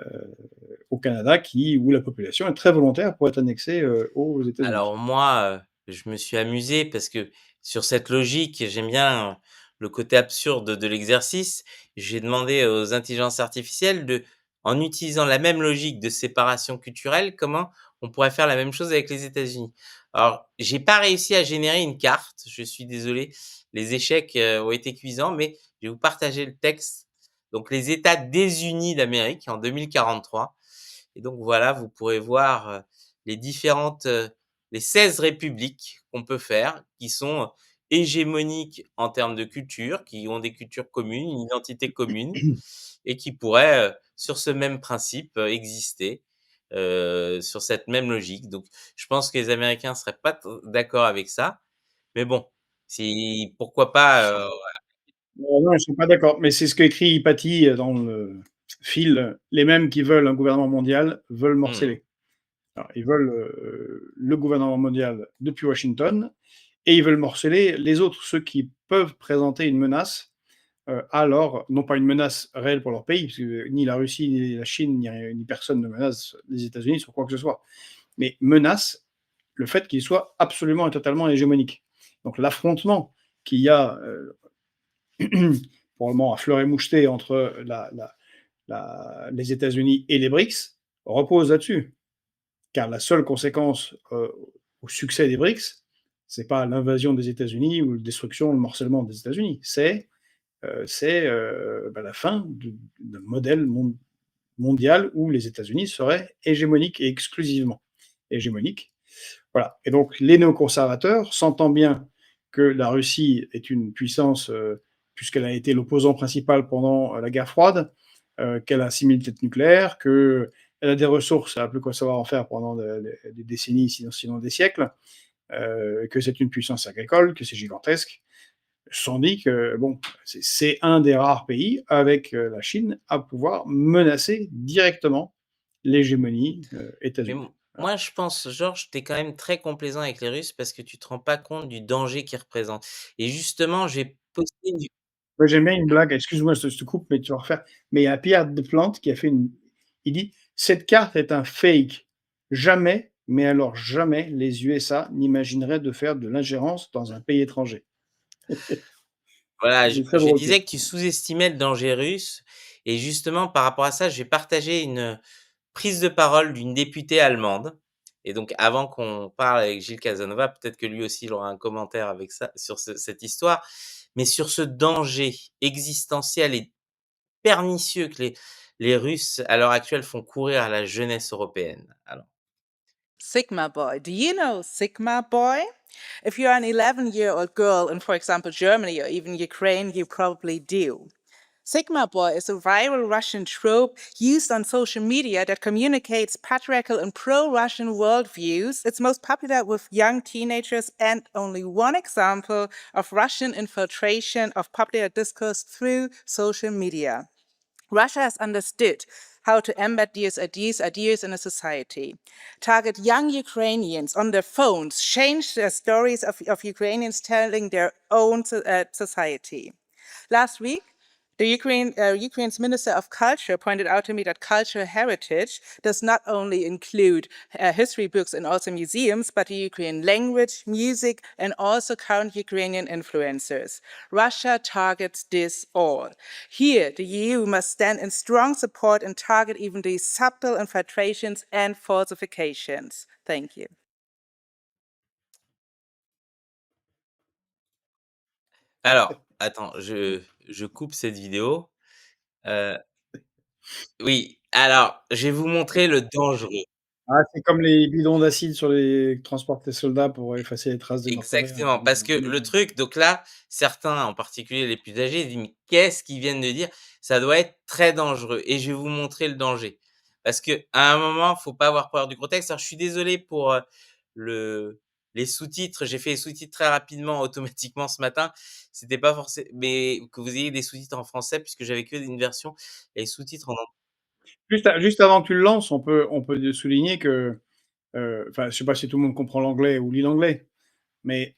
au Canada, où la population est très volontaire pour être annexée aux États-Unis. Alors moi, je me suis amusé parce que sur cette logique, j'aime bien, le côté absurde de l'exercice. J'ai demandé aux intelligences artificielles en utilisant la même logique de séparation culturelle, comment on pourrait faire la même chose avec les États-Unis. Alors, j'ai pas réussi à générer une carte, je suis désolé, les échecs, ont été cuisants, mais je vais vous partager le texte. Donc les États désunis d'Amérique en 2043, et donc voilà, vous pourrez voir, les différentes, les 16 républiques qu'on peut faire, qui sont hégémoniques en termes de culture, qui ont des cultures communes, une identité commune et qui pourraient, sur ce même principe, exister, sur cette même logique. Donc je pense que les Américains seraient pas d'accord avec ça, mais bon, si pourquoi pas, Non, ils ne sont pas d'accord. Mais c'est ce qu'écrit Paty dans le fil. Les mêmes qui veulent un gouvernement mondial veulent mmh morceler. Alors, ils veulent le gouvernement mondial depuis Washington et ils veulent morceler les autres, ceux qui peuvent présenter une menace alors, non pas une menace réelle pour leur pays, parce que ni la Russie, ni la Chine, ni personne ne menace les États-Unis sur quoi que ce soit, mais menace le fait qu'ils soient absolument et totalement hégémoniques. Donc l'affrontement qu'il y a probablement à fleur et moucheté entre les États-Unis et les BRICS repose là-dessus. Car la seule conséquence au succès des BRICS, c'est pas l'invasion des États-Unis ou la destruction, le morcellement des États-Unis, c'est la fin d'un modèle mondial où les États-Unis seraient hégémoniques et exclusivement hégémoniques. Voilà. Et donc les néoconservateurs, sentant bien que la Russie est une puissance, puisqu'elle a été l'opposant principal pendant la guerre froide, qu'elle a 6000 têtes nucléaires, qu'elle a des ressources, elle n'a plus quoi savoir en faire pendant des décennies, sinon des siècles, que c'est une puissance agricole, que c'est gigantesque, se sont dit que bon, c'est un des rares pays avec la Chine à pouvoir menacer directement l'hégémonie, Mais États-Unie. Voilà. moi, je pense, Georges, tu es quand même très complaisant avec les Russes parce que tu te rends pas compte du danger qu'ils représentent et justement, j'ai posté une Moi, j'aime bien une blague, excuse-moi, je te coupe, mais tu vas refaire. Mais il y a Pierre Desplantes qui a fait une il dit: «Cette carte est un fake. Jamais, mais alors jamais, les USA n'imagineraient de faire de l'ingérence dans un pays étranger». voilà, je C'est très je drôle, disais que tu sous-estimais le danger russe et justement, par rapport à ça, j'ai partagé une prise de parole d'une députée allemande et donc avant qu'on parle avec Gilles Casanova, peut-être que lui aussi il aura un commentaire avec ça sur cette histoire, mais sur ce danger existentiel et pernicieux que les Russes, à l'heure actuelle, font courir à la jeunesse européenne. Alors Sigma Boy. Do you know Sigma Boy? If you're an 11-year-old girl in, for example, Germany or even Ukraine, you probably do. Sigma Boy is a viral Russian trope used on social media that communicates patriarchal and pro Russian worldviews. It's most popular with young teenagers and only one example of Russian infiltration of popular discourse through social media. Russia has understood how to embed these ideas in a society, target young Ukrainians on their phones, change the stories of Ukrainians telling their own society. Last week, Ukraine's Minister of Culture pointed out to me that cultural heritage does not only include history books and also museums, but the Ukrainian language, music, and also current Ukrainian influencers. Russia targets this all. Here, the EU must stand in strong support and target even these subtle infiltrations and falsifications. Thank you. attends, je coupe cette vidéo. Heu, oui, alors, je vais vous montrer le dangereux. Ah, c'est comme les bidons d'acide sur les transports des soldats pour effacer les traces des Nord-Coréens. Exactement, parce que le truc donc là, certains, en particulier les plus âgés, ils disent: «Mais qu'est-ce qu'ils viennent de dire? Ça doit être très dangereux» et je vais vous montrer le danger. Parce qu'à un moment, faut pas avoir peur du contexte. Alors je suis désolé pour, le les sous-titres, j'ai fait les sous-titres très rapidement automatiquement ce matin. C'était pas forcé mais que vous ayez des sous-titres en français puisque j'avais que une version et les sous-titres en Juste avant que tu le lances, on peut souligner que, enfin, je sais pas si tout le monde comprend l'anglais ou lit l'anglais, mais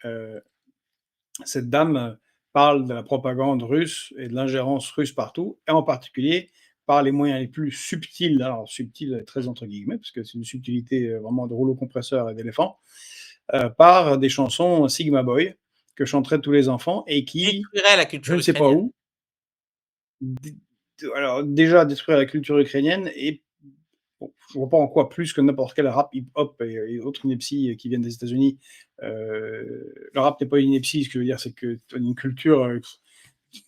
cette dame parle de la propagande russe et de l'ingérence russe partout, et en particulier par les moyens les plus subtils, alors subtils très entre guillemets, parce que c'est une subtilité vraiment de rouleau compresseur et d'éléphant, par des chansons Sigma Boy que chanteraient tous les enfants et qui, détruirait la je culture ne sais pas ukrainienne. où, alors déjà détruire la culture ukrainienne et bon, je vois pas en quoi plus que n'importe quel rap, hip-hop et autres inepties qui viennent des États-Unis. Le rap n'est pas une ineptie, ce que je veux dire, c'est que tu as une culture. Je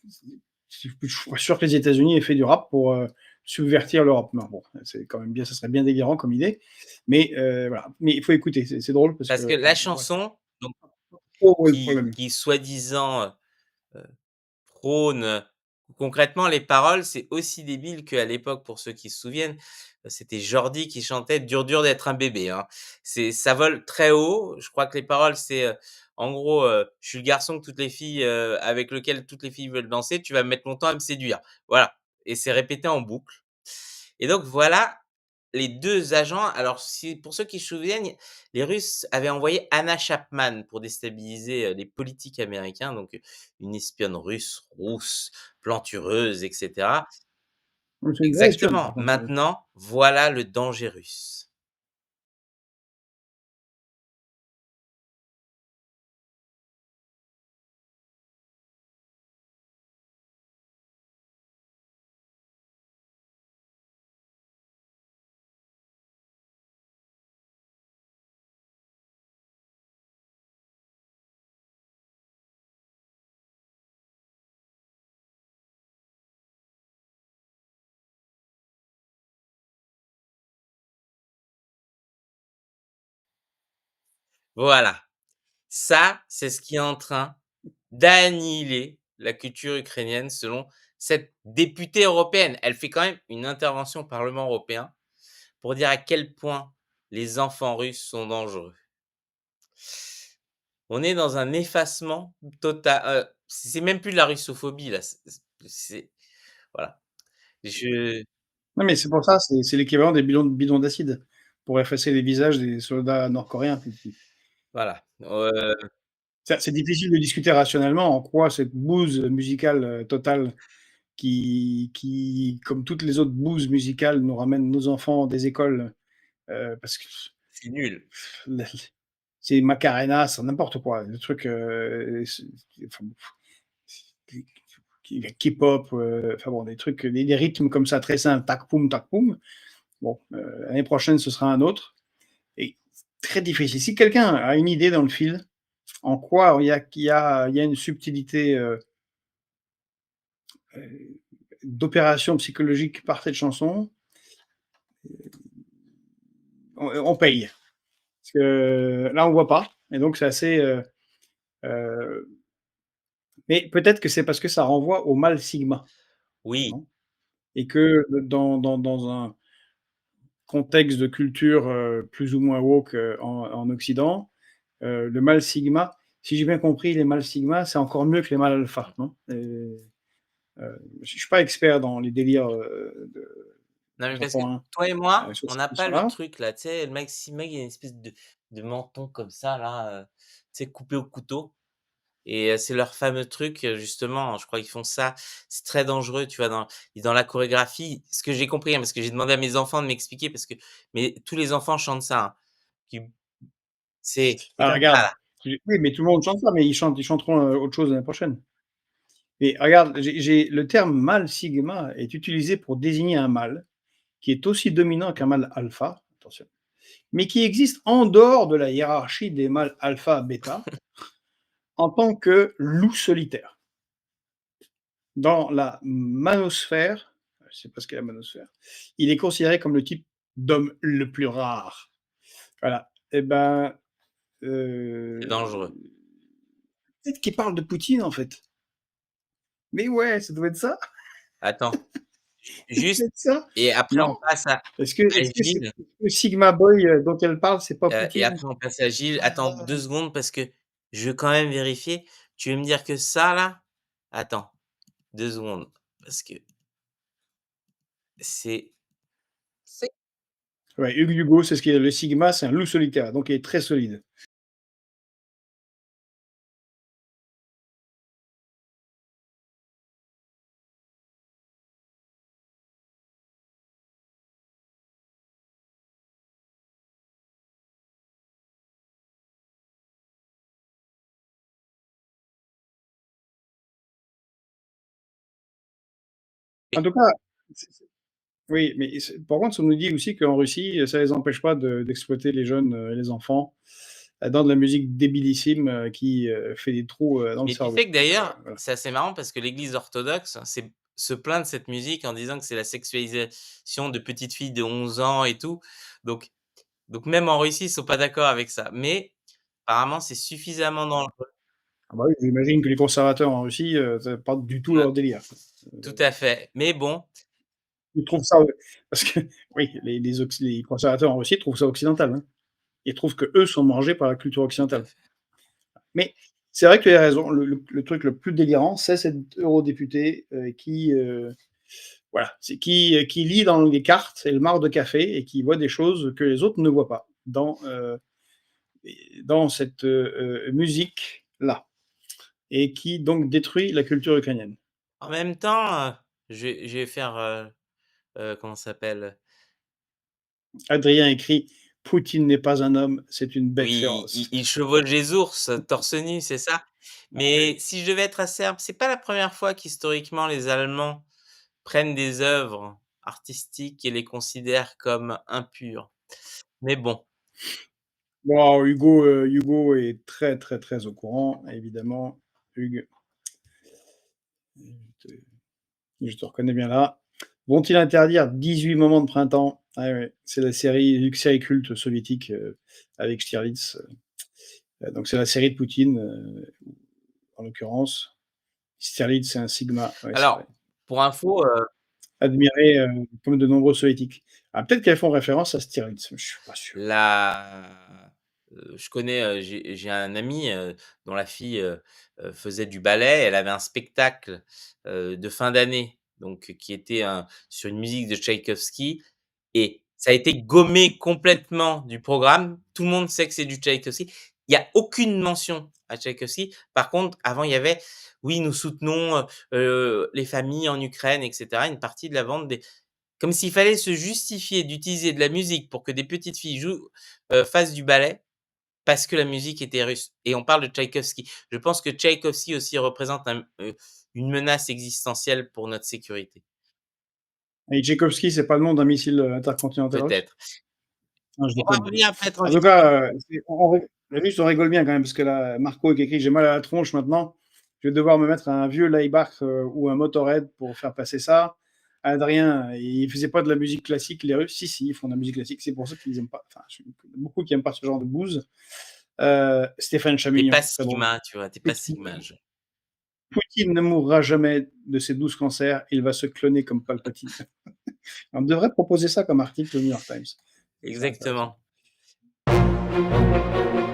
suis pas sûr que les États-Unis aient fait du rap pour subvertir l'Europe. Non, bon, c'est quand même bien, ça serait bien délirant comme idée. Mais voilà. Mais il faut écouter, c'est drôle parce Parce que que la voilà. chanson, donc Oh, ouais, le qui problème. qui soi-disant, prône, concrètement les paroles, c'est aussi débile qu'à l'époque pour ceux qui se souviennent, c'était Jordi qui chantait «Dur dur d'être un bébé», hein. Ça vole très haut. Je crois que les paroles c'est, en gros, «Je suis le garçon que toutes les filles, avec lequel toutes les filles veulent danser, tu vas mettre longtemps à me séduire». Voilà et c'est répété en boucle et donc voilà les 2 agents. Alors si pour ceux qui se souviennent, les Russes avaient envoyé Anna Chapman pour déstabiliser, les politiques américains, donc une espionne russe, rousse, plantureuse et cetera. C'est une vraie espionne, Exactement. par contre. Maintenant, voilà le danger russe. Voilà, ça, c'est ce qui est en train d'annihiler la culture ukrainienne selon cette députée européenne. Elle fait quand même une intervention au Parlement européen pour dire à quel point les enfants russes sont dangereux. On est dans un effacement total, c'est même plus de la russophobie là, c'est voilà. Je Non, mais c'est pour ça, c'est l'équivalent des bidons d'acide pour effacer les visages des soldats nord-coréens. Voilà, C'est difficile de discuter rationnellement en quoi cette bouse musicale, totale qui, comme toutes les autres bouses musicales, nous ramène nos enfants des écoles, parce que c'est nul. c'est Macarena, c'est n'importe quoi, des trucs, enfin, K-pop, enfin bon, des trucs, des rythmes comme ça très simples, tac poum, tac poum. Bon, l'année prochaine, ce sera un autre. Et très difficile. Si quelqu'un a une idée dans le fil, en quoi il y a une subtilité d'opération psychologique par cette chanson, on paye. Parce que là, on voit pas. Et donc, c'est assez. Euh, mais peut-être que c'est parce que ça renvoie au mal sigma. Oui, Non, et que dans un contexte de culture plus ou moins woke en Occident, le mal sigma, si j'ai bien compris, les mal sigma, c'est encore mieux que les mal alpha. Non, je ne suis pas expert dans les délires non, mais parce que japonais toi et moi, sur on cette n'a pas le question-là. truc là, tu sais, le Maxime, il y a une espèce de menton comme ça là, tu sais, coupé au couteau et c'est leur fameux truc, justement, je crois qu'ils font ça. C'est très dangereux, tu vois? Dans la chorégraphie, ce que j'ai compris, hein, parce que j'ai demandé à mes enfants de m'expliquer parce que mais tous les enfants chantent ça, hein, qui c'est Ah, comme ça regarde, là. oui, mais tout le monde chante ça, mais ils chanteront autre chose l'année prochaine. Et regarde, le terme mâle sigma est utilisé pour désigner un mâle qui est aussi dominant qu'un mâle alpha, attention, mais qui existe en dehors de la hiérarchie des mâles alpha bêta en tant que loup solitaire. Dans la manosphère, je ne sais pas ce qu'est la manosphère, il est considéré comme le type d'homme le plus rare. Voilà. Et ben, C'est euh, dangereux. peut-être qu'il parle de Poutine en fait. Mais ouais, ça doit être ça. Attends, C'est juste peut-être ça. et après on Non. passe Est-ce que, à est-ce que c'est Gilles, le Sigma Boy dont elle parle, c'est pas et Poutine? après on passe à Gilles. Attends Ah, 2 secondes parce que je veux quand même vérifier. Tu veux me dire que ça là attends 2 secondes parce que c'est Si- ouais, Hugues Hugo, c'est ce qu'il est. Le Sigma, c'est un loup solitaire, donc il est très solide. En tout cas, oui, mais par contre, on nous dit aussi qu'en Russie, ça les empêche pas d'exploiter les jeunes et les enfants dans de la musique débilissime qui fait des trous dans le mais tu cerveau. sais que Donc d'ailleurs, voilà. c'est assez marrant parce que l'Église orthodoxe se plaint de cette musique en disant que c'est la sexualisation de petites filles de 11 ans et tout. Donc même en Russie, ils sont pas d'accord avec ça. Mais apparemment, c'est suffisamment dangereux. Ah bah oui, j'imagine que les conservateurs en Russie, c'est pas du tout Ouais, leur délire. tout à fait. Mais bon, Ils trouvent ça, parce que oui, les conservateurs en Russie trouvent ça occidental, hein. Ils trouvent qu'eux sont mangés par la culture tout à occidentale. fait. Mais c'est vrai que tu as raison, le truc le plus délirant, c'est cet eurodéputé qui, voilà, c'est qui lit dans les cartes et le marc de café et qui voit des choses que les autres ne voient pas dans cette musique-là et qui donc détruit la culture ukrainienne. En même temps, je vais faire, comment ça s'appelle? Adrien écrit Poutine n'est pas un homme, c'est une bête Oui, féroce. il chevauche les ours, torse nu, c'est ça? Ah oui. Mais si je devais être acerbe, c'est pas la première fois qu'historiquement les Allemands prennent des œuvres artistiques et les considèrent comme impures. Mais bon, Bon, Hugo est très, très, très au courant, évidemment. Hugues, je te, je te reconnais bien là. Vont-ils interdire 18 moments de printemps? Ah ouais, c'est une série culte soviétique avec Stirlitz. Donc c'est la série de Poutine, en l'occurrence. Stirlitz, c'est un sigma, ouais, c'est vrai. alors pour info, Admiré comme de nombreux soviétiques. Ah, peut-être qu'elles font référence à Stirlitz, mais je suis pas sûr. la je connais, j'ai un ami, dont la fille, faisait du ballet. Elle avait un spectacle, de fin d'année donc qui était sur une musique de Tchaïkovski et ça a été gommé complètement du programme. Tout le monde sait que c'est du Tchaïkovski. Il y a aucune mention à Tchaïkovski. Par contre, avant, il y avait: «Oui, nous soutenons, les familles en Ukraine» et cetera. Une partie de la vente des comme s'il fallait se justifier d'utiliser de la musique pour que des petites filles fassent du ballet, parce que la musique était russe et on parle de Tchaïkovski. Je pense que Tchaïkovski aussi représente une menace existentielle pour notre sécurité. Et Tchaïkovski, c'est pas le nom d'un missile intercontinental russe? Peut-être. Non, je On va déconne. revenir après En tout transition. cas, juste on rigole bien quand même, parce que là, Marco qui écrit: «J'ai mal à la tronche maintenant, je vais devoir me mettre un vieux Laibach ou un Motorhead pour faire passer ça». Adrien, ils faisaient pas de la musique classique, les Russes? Si, si, ils font de la musique classique, c'est pour ça qu'ils aiment pas, enfin, beaucoup qui aiment pas ce genre de bouse. Stéphane Tu Chamillon, pas très drôle. Sigma, tu vois? Tu pas Sigma, je Poutine ne mourra jamais de ses 12 cancers, il va se cloner comme Palpatine. On devrait proposer ça comme article au New York Times. Ce serait intéressant. exactement.